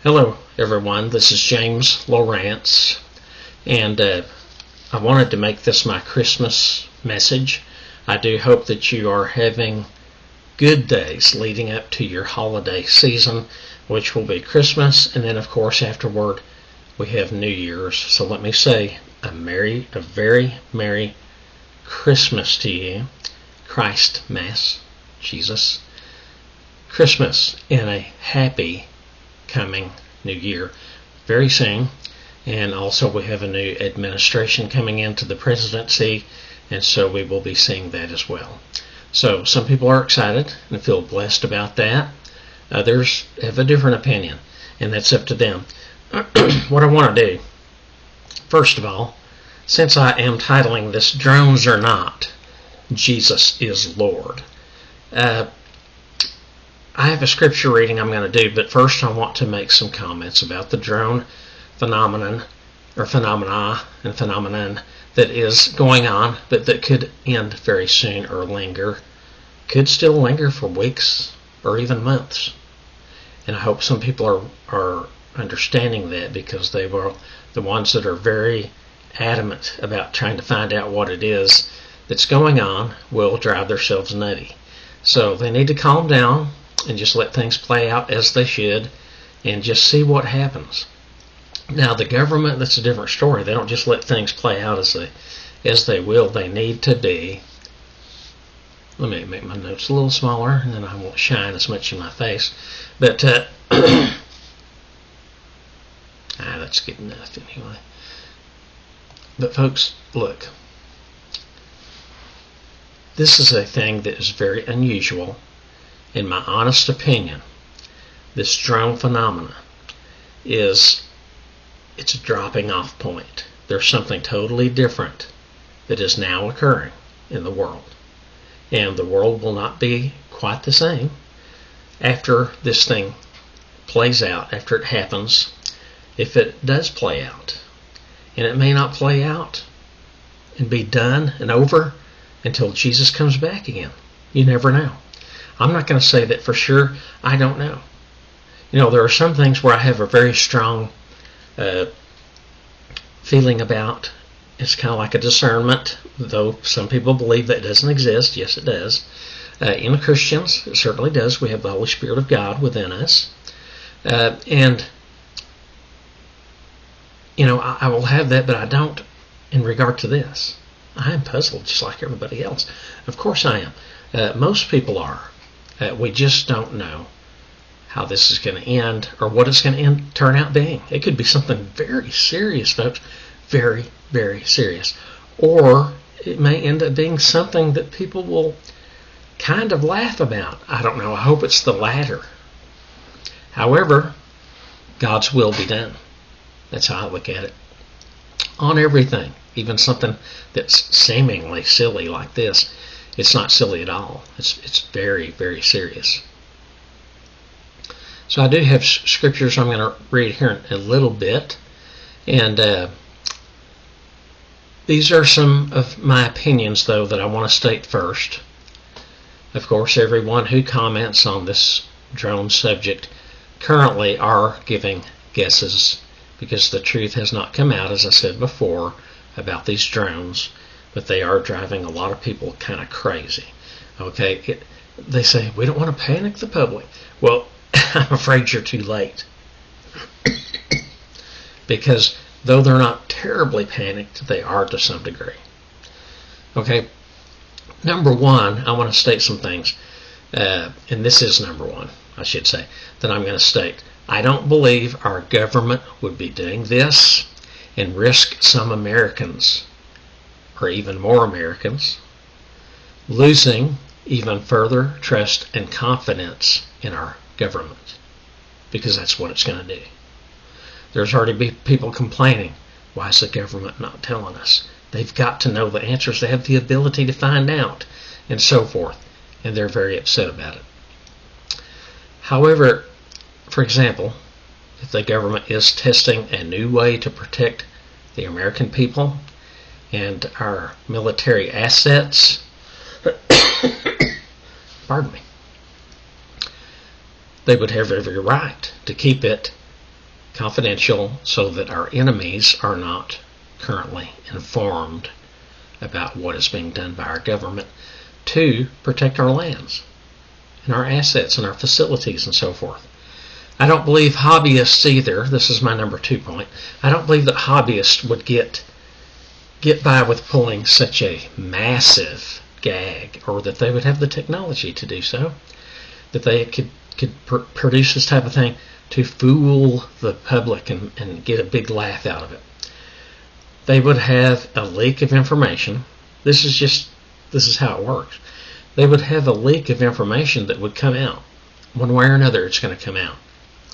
Hello everyone, this is James Lawrence, and I wanted to make this my Christmas message. I do hope that you are having good days leading up to your holiday season, which will be Christmas, and then of course afterward we have New Year's. So let me say a very Merry Christmas to you. Christ Mass, Jesus, Christmas, and a happy coming New Year very soon. And also we have a new administration coming into the presidency, and so we will be seeing that as well. So some people are excited and feel blessed about that. Others have a different opinion, and that's up to them. What I want to do, first of all, since I am titling this Drones or Not, Jesus is Lord, I have a scripture reading I'm going to do, but first I want to make some comments about the drone phenomenon, or phenomena and phenomenon that is going on, but that could end very soon or linger. Could still linger for weeks or even months. And I hope some people are understanding that, because they were the ones that are very adamant about trying to find out what it is that's going on will drive themselves nutty. So they need to calm down and just let things play out as they should, and just see what happens. Now the government, that's a different story. They don't just let things play out as they will. They need to be, let me make my notes a little smaller, and then I won't shine as much in my face. But that's good enough anyway. But folks, look, this is a thing that is very unusual. In my honest opinion, this drone phenomena it's a dropping off point. There's something totally different that is now occurring in the world, and the world will not be quite the same after this thing plays out, after it happens, if it does play out. And it may not play out and be done and over until Jesus comes back again. You never know. I'm not going to say that for sure. I don't know. You know, there are some things where I have a very strong feeling about. It's kind of like a discernment, though some people believe that doesn't exist. Yes, it does. In Christians, it certainly does. We have the Holy Spirit of God within us. And, you know, I will have that, but I don't in regard to this. I am puzzled just like everybody else. Of course I am. Most people are. We just don't know how this is going to end, or what it's going to turn out being. It could be something very serious, folks. Very, very serious. Or it may end up being something that people will kind of laugh about. I don't know. I hope it's the latter. However, God's will be done. That's how I look at it. On everything, even something that's seemingly silly like this, it's not silly at all. It's very, very serious. So I do have scriptures I'm going to read here in a little bit, and these are some of my opinions, though, that I want to state first. Of course, everyone who comments on this drone subject currently are giving guesses, because the truth has not come out, as I said before, about these drones, but they are driving a lot of people kind of crazy. Okay, they say, we don't want to panic the public. Well, I'm afraid you're too late. Because though they're not terribly panicked, they are to some degree. Okay, number one, I want to state some things, and this is number one, I should say, that I'm going to state. I don't believe our government would be doing this and risk some Americans, or even more Americans, losing even further trust and confidence in our government, because that's what it's going to do. There's already people complaining, why is the government not telling us? They've got to know the answers. They have the ability to find out, and so forth, and they're very upset about it. However, for example, if the government is testing a new way to protect the American people and our military assets, pardon me, they would have every right to keep it confidential so that our enemies are not currently informed about what is being done by our government to protect our lands and our assets and our facilities and so forth. I don't believe hobbyists either. This is my number 2 point. I don't believe that hobbyists would get by with pulling such a massive gag, or that they would have the technology to do so, that they could produce this type of thing to fool the public and get a big laugh out of it. They would have a leak of information. This is how it works. They would have a leak of information that would come out. One way or another, it's going to come out.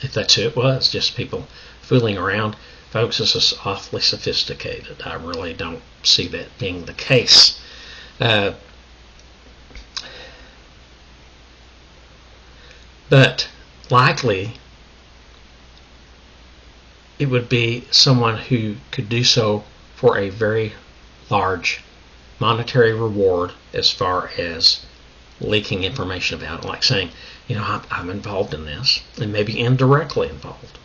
If that's who it was, just people fooling around. Folks, this is awfully sophisticated. I really don't see that being the case. But likely, it would be someone who could do so for a very large monetary reward as far as leaking information about it, like saying, I'm involved in this, and maybe indirectly involved.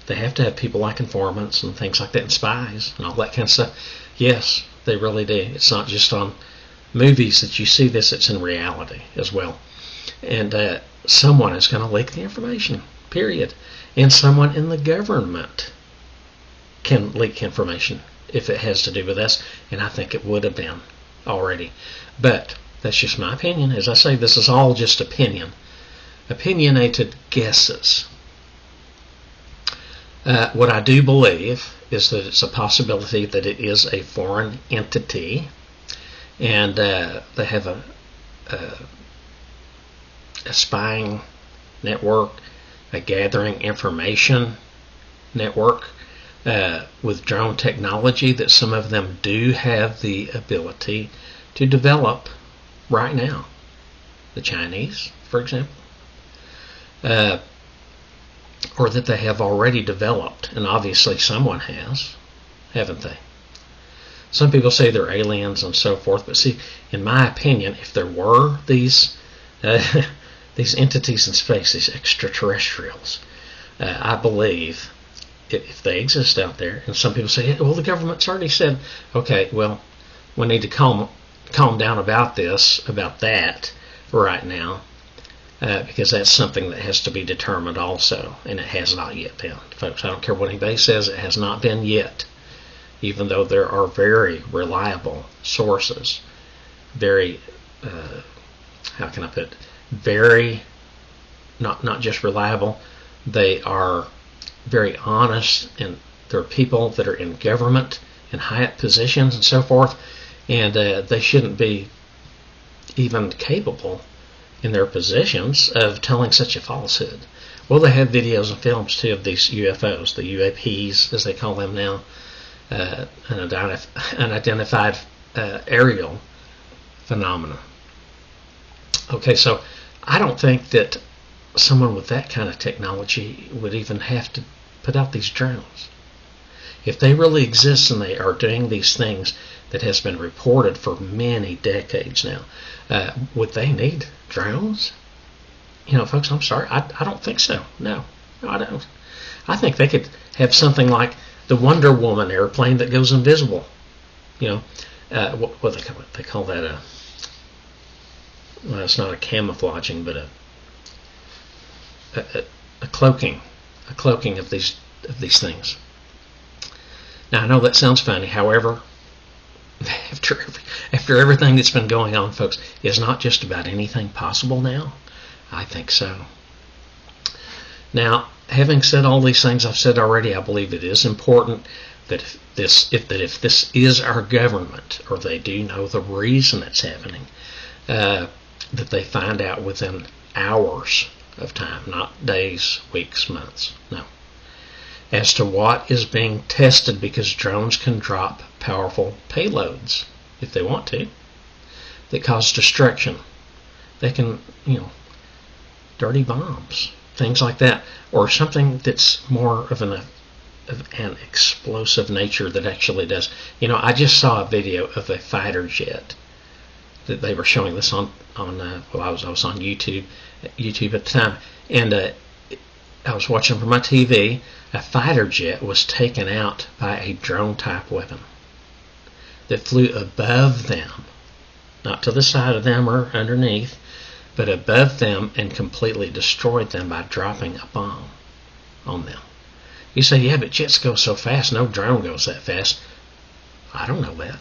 They have to have people like informants and things like that, and spies and all that kind of stuff. Yes, they really do. It's not just on movies that you see this, it's in reality as well. And someone is going to leak the information, period. And someone in the government can leak information if it has to do with us, and I think it would have been already. But that's just my opinion. As I say, this is all just opinionated guesses. What I do believe is that it's a possibility that it is a foreign entity, and they have a spying network, a gathering information network with drone technology that some of them do have the ability to develop right now. The Chinese, for example. Or that they have already developed, and obviously someone has, haven't they? Some people say they're aliens and so forth, but see, in my opinion, if there were these entities in space, these extraterrestrials, I believe if they exist out there, and some people say, well, the government's already said, okay, well, we need to calm down about that right now. Because that's something that has to be determined also, and it has not yet been. Folks, I don't care what anybody says, it has not been yet, even though there are very reliable sources, very, how can I put it, very, not just reliable, they are very honest, and there are people that are in government, in high positions and so forth, and they shouldn't be even capable in their positions of telling such a falsehood. Well, they have videos and films too of these UFOs, the UAPs as they call them now, unidentified aerial phenomena. Okay, so I don't think that someone with that kind of technology would even have to put out these drones. If they really exist and they are doing these things that has been reported for many decades now, would they need drones? Folks, I'm sorry, I don't think so. No, I don't. I think they could have something like the Wonder Woman airplane that goes invisible. What they call that well, it's not a camouflaging, but a cloaking of these things. Now I know that sounds funny. However, after everything that's been going on, folks, is not just about anything possible now. I think so. Now, having said all these things I've said already, I believe it is important that if this is our government, or they do know the reason it's happening, that they find out within hours of time, not days, weeks, months. No. As to what is being tested, because drones can drop powerful payloads, if they want to, that cause destruction. They can, dirty bombs, things like that, or something that's more of an explosive nature that actually does. I just saw a video of a fighter jet that they were showing this on I was on YouTube at the time, and I was watching from my TV. a fighter jet was taken out by a drone-type weapon that flew above them, not to the side of them or underneath, but above them, and completely destroyed them by dropping a bomb on them. You say, yeah, but jets go so fast. No drone goes that fast. I don't know that.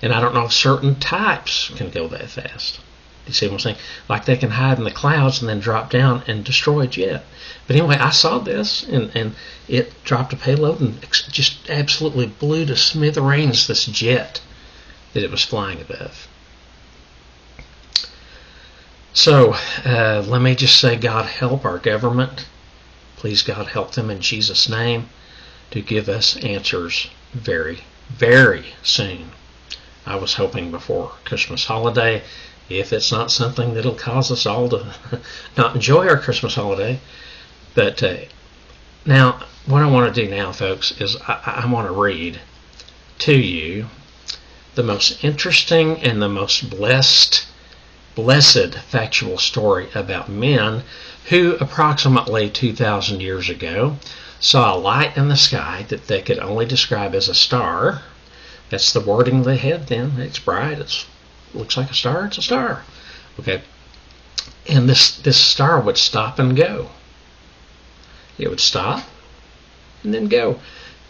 And I don't know if certain types can go that fast. You see what I'm saying? Like they can hide in the clouds and then drop down and destroy a jet. But anyway, I saw this, and it dropped a payload and just absolutely blew to smithereens this jet that it was flying above. So let me just say, God help our government. Please, God, help them in Jesus' name to give us answers very, very soon. I was hoping before Christmas holiday, if it's not something that'll cause us all to not enjoy our Christmas holiday. But now, what I want to do now, folks, is I want to read to you the most interesting and the most blessed factual story about men who approximately 2,000 years ago saw a light in the sky that they could only describe as a star. That's the wording they had then. It's bright. It looks like a star. It's a star. Okay. And this star would stop and go. It would stop and then go.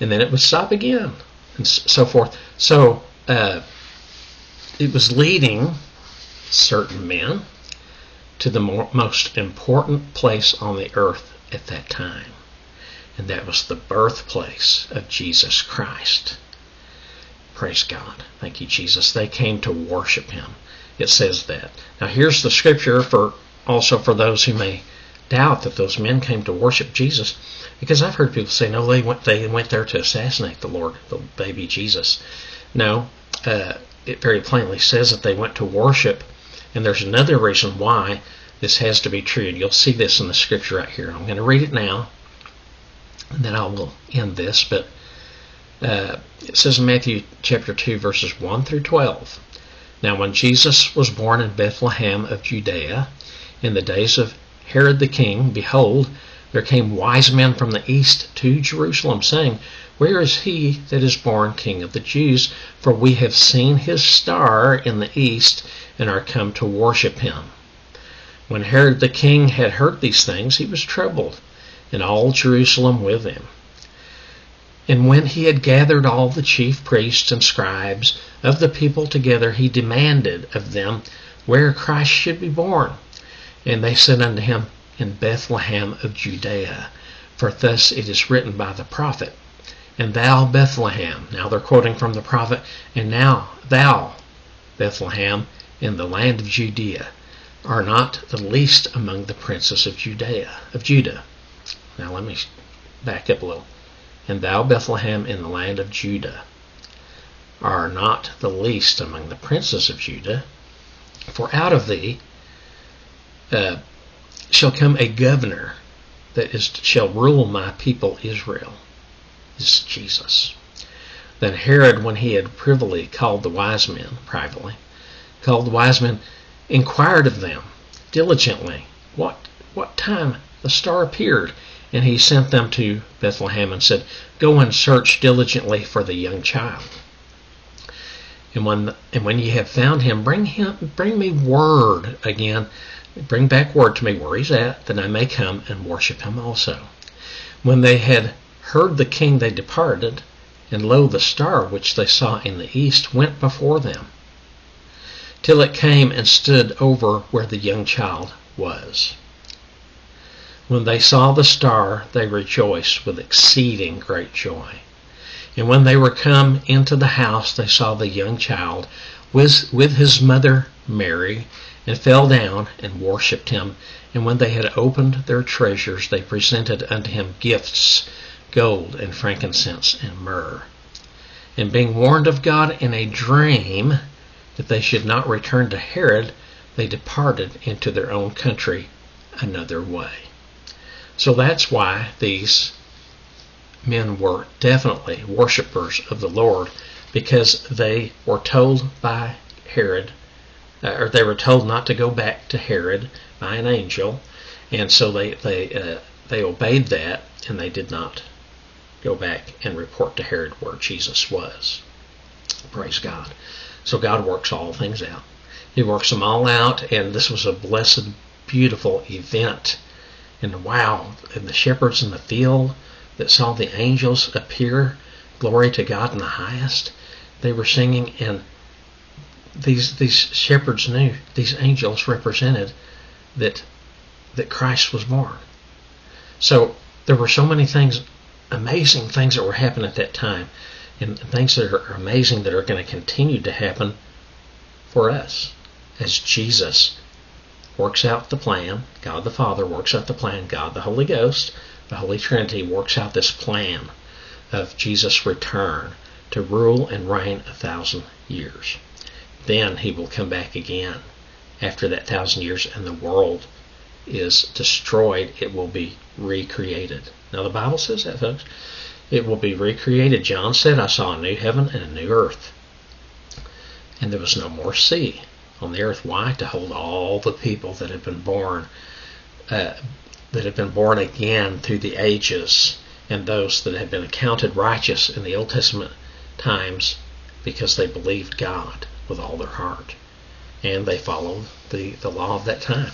And then it would stop again and so forth. So it was leading certain men to the most important place on the earth at that time. And that was the birthplace of Jesus Christ. Praise God. Thank you, Jesus. They came to worship him. It says that. Now here's the scripture also for those who may doubt that those men came to worship Jesus, because I've heard people say, no, they went there to assassinate the Lord, the baby Jesus. No, it very plainly says that they went to worship, and there's another reason why this has to be true, and you'll see this in the scripture right here. I'm going to read it now, and then I will end this, but it says in Matthew chapter 2, verses 1 through 12, Now when Jesus was born in Bethlehem of Judaea, in the days of Herod the king, behold, there came wise men from the east to Jerusalem, saying, Where is he that is born King of the Jews? For we have seen his star in the east, and are come to worship him. When Herod the king had heard these things, he was troubled, and all Jerusalem with him. And when he had gathered all the chief priests and scribes of the people together, he demanded of them where Christ should be born. And they said unto him, In Bethlehem of Judaea, for thus it is written by the prophet, And thou, Bethlehem, now they're quoting from the prophet, And now thou, Bethlehem, in the land of Judea, are not the least among the princes of Judah. Now let me back up a little. And thou, Bethlehem, in the land of Judah, are not the least among the princes of Judah, for out of thee shall come a governor that shall rule my people Israel. This is Jesus. Then Herod, when he had privily called the wise men, inquired of them diligently what time the star appeared. And he sent them to Bethlehem and said, Go and search diligently for the young child. And when ye have found him, bring me word again. Bring back word to me where he's at, that I may come and worship him also. When they had heard the king, they departed, and lo, the star which they saw in the east went before them, till it came and stood over where the young child was. When they saw the star, they rejoiced with exceeding great joy. And when they were come into the house, they saw the young child with his mother Mary, and fell down and worshipped him. And when they had opened their treasures, they presented unto him gifts, gold and frankincense and myrrh. And being warned of God in a dream that they should not return to Herod, they departed into their own country another way. So that's why these men were definitely worshipers of the Lord, because they were told by Herod, or they were told not to go back to Herod by an angel, and so they obeyed that, and they did not go back and report to Herod where Jesus was. Praise God. So God works all things out. He works them all out, and this was a blessed, beautiful event. And wow, and the shepherds in the field that saw the angels appear, glory to God in the highest, they were singing, and these shepherds knew these angels represented that Christ was born. So there were so many things, amazing things that were happening at that time, and things that are amazing that are going to continue to happen for us as Jesus works out the plan. God the Father works out the plan. God the Holy Ghost, the Holy Trinity, works out this plan of Jesus' return to rule and reign 1,000 years. Then he will come back again after that 1,000 years, and the world is destroyed. It will be recreated. Now the Bible says that, folks. It will be recreated. John said, I saw a new heaven and a new earth. And there was no more sea on the earth. Why? To hold all the people that have been born again through the ages, and those that have been accounted righteous in the Old Testament times because they believed God with all their heart and they followed the law of that time.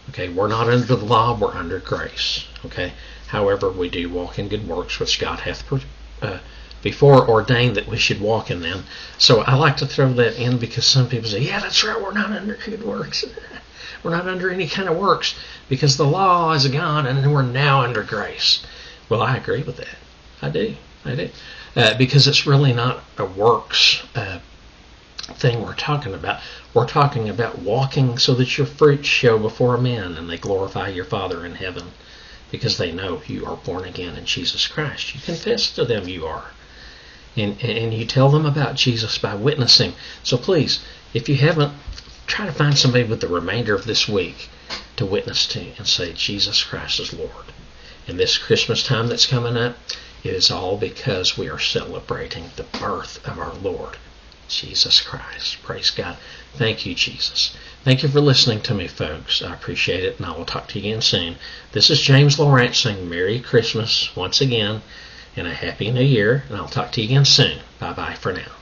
Okay, we're not under the law, we're under grace. Okay, however, we do walk in good works which God hath before ordained that we should walk in them. So I like to throw that in because some people say, yeah, that's right, we're not under good works. We're not under any kind of works because the law is gone and we're now under grace. Well, I agree with that. I do. Because it's really not a works thing we're talking about. We're talking about walking so that your fruits show before men and they glorify your Father in heaven because they know you are born again in Jesus Christ. You confess to them you are. And you tell them about Jesus by witnessing. So please, if you haven't, try to find somebody with the remainder of this week to witness to and say, Jesus Christ is Lord. And this Christmas time that's coming up, it is all because we are celebrating the birth of our Lord, Jesus Christ. Praise God. Thank you, Jesus. Thank you for listening to me, folks. I appreciate it, and I will talk to you again soon. This is James Lawrence saying Merry Christmas once again, and a Happy New Year, and I'll talk to you again soon. Bye-bye for now.